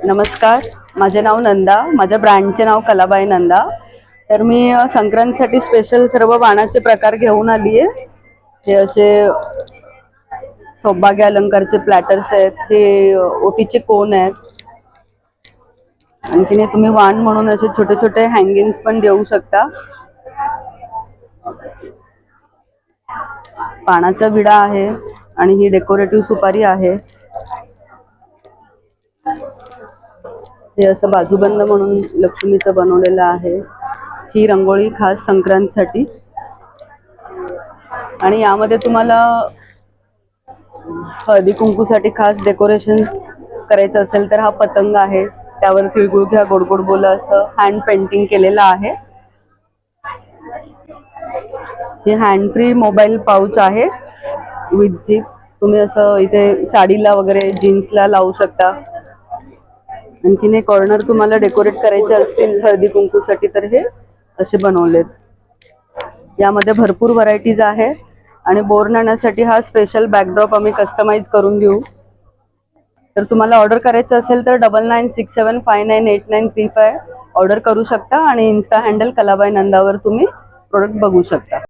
नमस्कार, माझे नाव नंदा, माझ्या ब्रँडचे नाव कलाबाई नंदा। तर मी संक्रांतीसाठी स्पेशल सर्व वाणाचे प्रकार घेऊन आली आहे। हे असे सौभाग्य अलंकारचे प्लॅटर्स आहेत, हे ओटीचे कोन आहेत। आणखीन तुम्ही वाण म्हणून असे छोटे छोटे हँगिंग्स पण देऊ शकता। पानाचा विडा आहे आणि ही डेकोरेटिव्ह सुपारी आहे। हे असं बाजूबंद म्हणून लक्ष्मीचं बनवलेलं आहे। ही रंगोळी खास संक्रांतीसाठी। आणि यामध्ये तुम्हाला हळदी कुंकूसाठी खास डेकोरेशन करायचं असेल तर हा पतंग आहे, त्यावर तिळगुळ घ्या गोड गोड बोला असं हँड पेंटिंग केलेलं आहे। हे हँड फ्री मोबाईल पाउच आहे विथ झिप। तुम्ही असं इथे साडीला वगैरे जीन्सला लावू शकता। आणखीन हे कॉर्नर तुम्हाला डेकोरेट करायचे असतील हळदी कुंकूसाठी तर हे असे बनवलेत। यामध्ये भरपूर व्हरायटीज आहे आणि बोर नेण्यासाठी हा स्पेशल बॅकड्रॉप आम्ही कस्टमाइज करून देऊ। तर तुम्हाला ऑर्डर करायचं असेल तर 9967598935 ऑर्डर करू शकता आणि इन्स्टा हँडल कलाबाई नंदावर तुम्ही प्रोडक्ट बघू शकता।